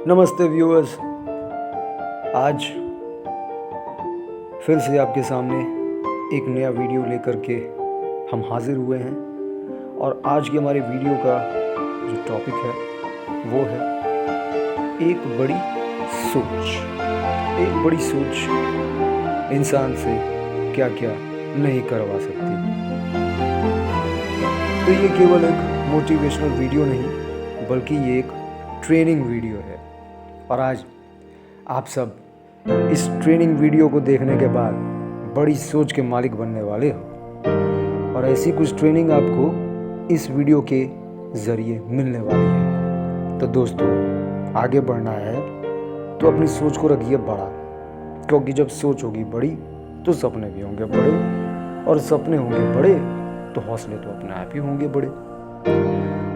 नमस्ते व्यूअर्स। आज फिर से आपके सामने एक नया वीडियो लेकर के हम हाजिर हुए हैं और आज की हमारे वीडियो का जो टॉपिक है वो है एक बड़ी सोच। एक बड़ी सोच इंसान से क्या क्या नहीं करवा सकती। तो ये केवल एक मोटिवेशनल वीडियो नहीं बल्कि ये एक ट्रेनिंग वीडियो है और आज आप सब इस ट्रेनिंग वीडियो को देखने के बाद बड़ी सोच के मालिक बनने वाले हो और ऐसी कुछ ट्रेनिंग आपको इस वीडियो के ज़रिए मिलने वाली है। तो दोस्तों, आगे बढ़ना है तो अपनी सोच को रखिए बड़ा, क्योंकि जब सोच होगी बड़ी तो सपने भी होंगे बड़े और सपने होंगे बड़े तो हौसले तो अपने आप ही होंगे बड़े।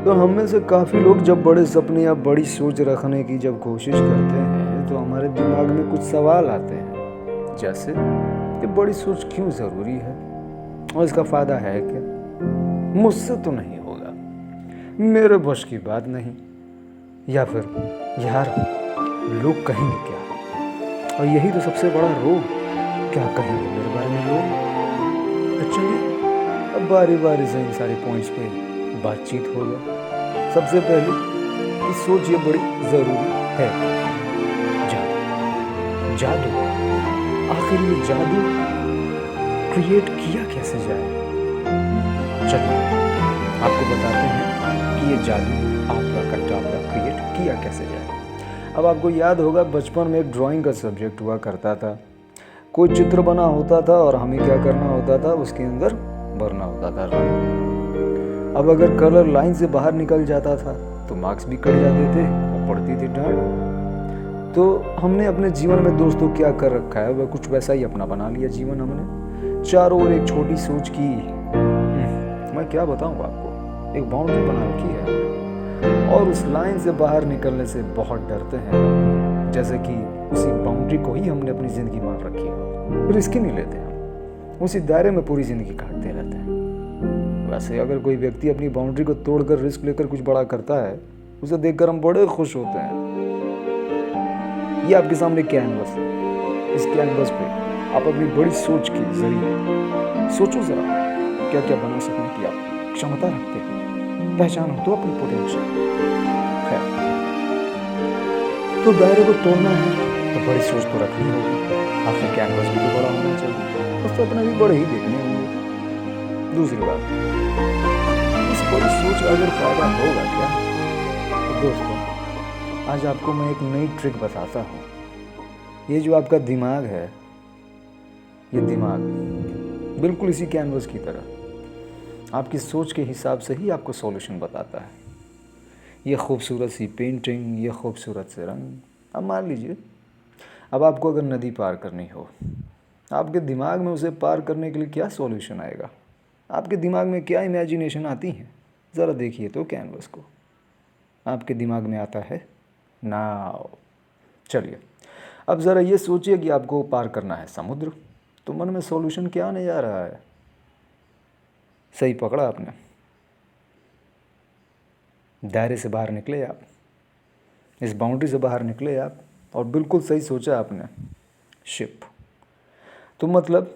तो हम में से काफ़ी लोग जब बड़े सपने या बड़ी सोच रखने की जब कोशिश करते हैं तो हमारे दिमाग में कुछ सवाल आते हैं, जैसे कि बड़ी सोच क्यों ज़रूरी है और इसका फ़ायदा है क्या, मुझसे तो नहीं होगा, मेरे बस की बात नहीं, या फिर यार लोग कहेंगे क्या, और यही तो सबसे बड़ा रोग, क्या कहेंगे मेरे बारे में लोग। तो चलिए अब बारी बारी से इन सारे पॉइंट्स पे बातचीत होगा। सबसे पहले कि सोच ये बड़ी ज़रूरी है। जादू, जादू, आखिर ये जादू क्रिएट किया कैसे जाए। चलिए आपको बताते हैं कि ये जादू आपका कट्टापा क्रिएट किया कैसे जाए। अब आपको याद होगा बचपन में एक ड्राइंग का सब्जेक्ट हुआ करता था। कोई चित्र बना होता था और हमें क्या करना होता था, उसके अंदर भरना होता था रंग। अब अगर कलर लाइन से बाहर निकल जाता था तो मार्क्स भी कट जाते थे और पड़ती थी डांट। तो हमने अपने जीवन में दोस्तों क्या कर रखा है, वह कुछ वैसा ही अपना बना लिया जीवन हमने। चारों ओर एक छोटी सोच की, मैं क्या बताऊं आपको, एक बाउंड्री बना रखी है और उस लाइन से बाहर निकलने से बहुत डरते हैं, जैसे कि उसी बाउंड्री को ही हमने अपनी ज़िंदगी मान रखी है। रिस्क ही नहीं लेते हम, उसी दायरे में पूरी ज़िंदगी काटते रहते हैं। वैसे अगर कोई व्यक्ति अपनी बाउंड्री को तोड़कर रिस्क लेकर कुछ बड़ा करता है, उसे देखकर हम बड़े खुश होते हैं। ये आपके सामने कैनवस है। इस कैनवस पे आप अपनी बड़ी सोच के जरिए सोचो जरा क्या क्या बना सकने की आप क्षमता रखते हैं, पहचानो तो अपनी पोटेंशियल। खैर, तो दायरे को तोड़ना है तो बड़ी सोच तो रखनी होगी, आखिर कैनवस भी तो बड़ा होना चाहिए, उस तो अपने भी बड़े ही देखने होंगे। दूसरी बात, इस बड़ी सोच का अगर फायदा होगा क्या, तो दोस्तों आज आपको मैं एक नई ट्रिक बताता हूँ। ये जो आपका दिमाग है, ये दिमाग बिल्कुल इसी कैनवस की तरह आपकी सोच के हिसाब से ही आपको सॉल्यूशन बताता है। ये खूबसूरत सी पेंटिंग, ये खूबसूरत से रंग, अब मान लीजिए अब आपको अगर नदी पार करनी हो, आपके दिमाग में उसे पार करने के लिए क्या सॉल्यूशन आएगा, आपके दिमाग में क्या इमेजिनेशन आती है, ज़रा देखिए तो कैनवस को। आपके दिमाग में आता है नाव। चलिए अब ज़रा ये सोचिए कि आपको पार करना है समुद्र, तो मन में सॉल्यूशन क्या आने जा रहा है। सही पकड़ा आपने, दायरे से बाहर निकले आप, इस बाउंड्री से बाहर निकले आप और बिल्कुल सही सोचा आपने, शिप। तो मतलब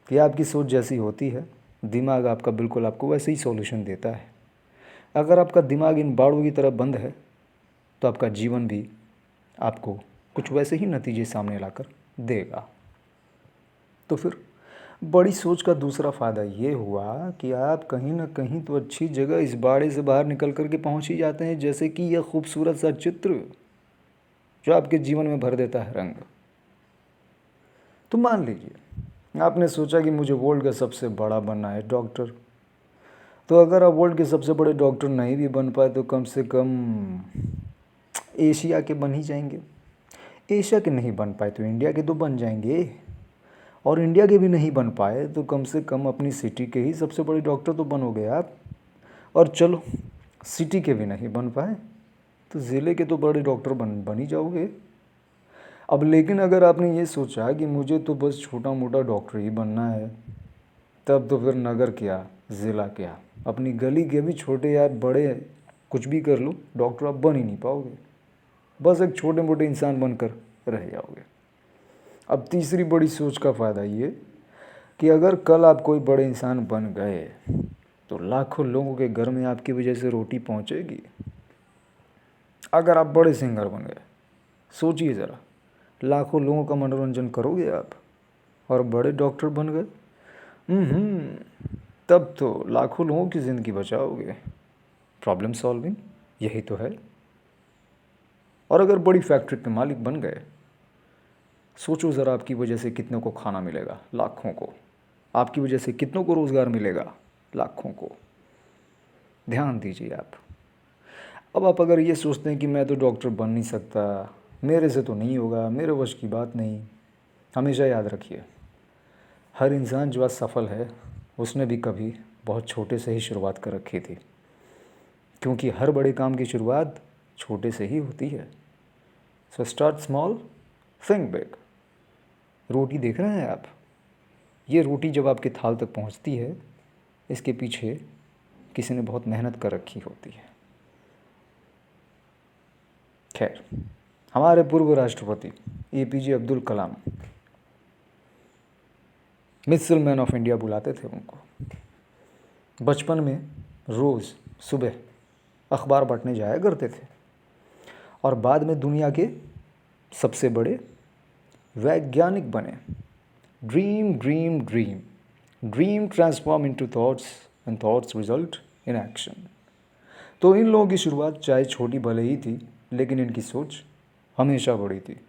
कि आपकी सोच जैसी होती है, दिमाग आपका बिल्कुल आपको वैसे ही सॉल्यूशन देता है। अगर आपका दिमाग इन बाड़ों की तरह बंद है तो आपका जीवन भी आपको कुछ वैसे ही नतीजे सामने लाकर देगा। तो फिर बड़ी सोच का दूसरा फ़ायदा ये हुआ कि आप कहीं ना कहीं तो अच्छी जगह इस बाड़े से बाहर निकल कर के पहुँच ही जाते हैं, जैसे कि यह खूबसूरत सा चित्र जो आपके जीवन में भर देता है रंग। तो मान लीजिए आपने सोचा कि मुझे वर्ल्ड का सबसे बड़ा बनना है डॉक्टर, तो अगर आप वर्ल्ड के सबसे बड़े डॉक्टर नहीं भी बन पाए तो कम से कम एशिया के बन ही जाएंगे। एशिया के नहीं बन पाए तो इंडिया के तो बन जाएंगे, और इंडिया के भी नहीं बन पाए तो कम से कम अपनी सिटी के ही सबसे बड़े डॉक्टर तो बनोगे आप। और चलो सिटी के भी नहीं बन पाए तो ज़िले के तो बड़े डॉक्टर बन ही जाओगे। अब लेकिन अगर आपने ये सोचा कि मुझे तो बस छोटा मोटा डॉक्टर ही बनना है, तब तो फिर नगर क्या, ज़िला क्या, अपनी गली के भी छोटे या बड़े कुछ भी कर लो, डॉक्टर आप बन ही नहीं पाओगे। बस एक छोटे मोटे इंसान बनकर रह जाओगे। अब तीसरी बड़ी सोच का फ़ायदा ये कि अगर कल आप कोई बड़े इंसान बन गए तो लाखों लोगों के घर में आपकी वजह से रोटी पहुंचेगी। अगर आप बड़े सिंगर बन गए, सोचिए ज़रा, लाखों लोगों का मनोरंजन करोगे आप। और बड़े डॉक्टर बन गए, तब तो लाखों लोगों की ज़िंदगी बचाओगे। प्रॉब्लम सॉल्विंग यही तो है। और अगर बड़ी फैक्ट्री के मालिक बन गए, सोचो ज़रा आपकी वजह से कितनों को खाना मिलेगा, लाखों को। आपकी वजह से कितनों को रोज़गार मिलेगा, लाखों को। ध्यान दीजिए आप। अब आप अगर ये सोचते हैं कि मैं तो डॉक्टर बन नहीं सकता, मेरे से तो नहीं होगा, मेरे वश की बात नहीं, हमेशा याद रखिए, हर इंसान जो आज सफल है उसने भी कभी बहुत छोटे से ही शुरुआत कर रखी थी। क्योंकि हर बड़े काम की शुरुआत छोटे से ही होती है। So start small, think big. रोटी देख रहे हैं आप, ये रोटी जब आपके थाल तक पहुंचती है, इसके पीछे किसी ने बहुत मेहनत कर रखी होती है। खैर, हमारे पूर्व राष्ट्रपति APJ Abdul Kalam, missile man of India बुलाते थे उनको। बचपन में रोज़ सुबह अखबार बांटने जाया करते थे और बाद में दुनिया के सबसे बड़े वैज्ञानिक बने। Dream dream dream, dream transform into thoughts and thoughts result in action. तो इन लोगों की शुरुआत चाहे छोटी भले ही थी, लेकिन इनकी सोच हमेशा बड़ी थी।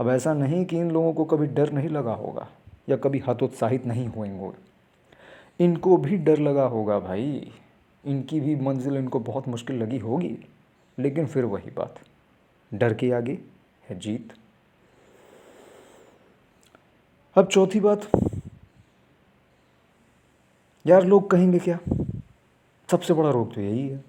अब ऐसा नहीं कि इन लोगों को कभी डर नहीं लगा होगा या कभी हतोत्साहित नहीं होंगे। इनको भी डर लगा होगा भाई, इनकी भी मंजिल इनको बहुत मुश्किल लगी होगी, लेकिन फिर वही बात, डर के आगे है जीत। अब चौथी बात, यार लोग कहेंगे क्या, सबसे बड़ा रोग तो यही है।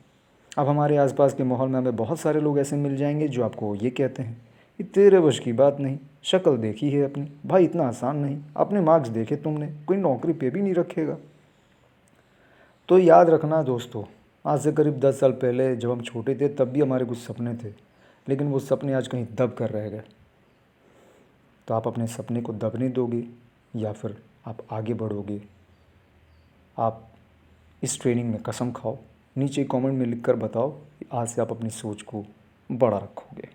अब हमारे आसपास के माहौल में हमें बहुत सारे लोग ऐसे मिल जाएंगे जो आपको ये कहते हैं कि तेरे वश की बात नहीं, शक्ल देखी है अपनी, भाई इतना आसान नहीं, अपने मार्क्स देखे तुमने, कोई नौकरी पे भी नहीं रखेगा। तो याद रखना दोस्तों, आज से करीब 10 साल पहले जब हम छोटे थे तब भी हमारे कुछ सपने थे, लेकिन वो सपने आज कहीं दब कर रह गए। तो आप अपने सपने को दबने दोगे या फिर आप आगे बढ़ोगे? आप इस ट्रेनिंग में कसम खाओ, नीचे कमेंट में लिखकर बताओ कि आज से आप अपनी सोच को बड़ा रखोगे।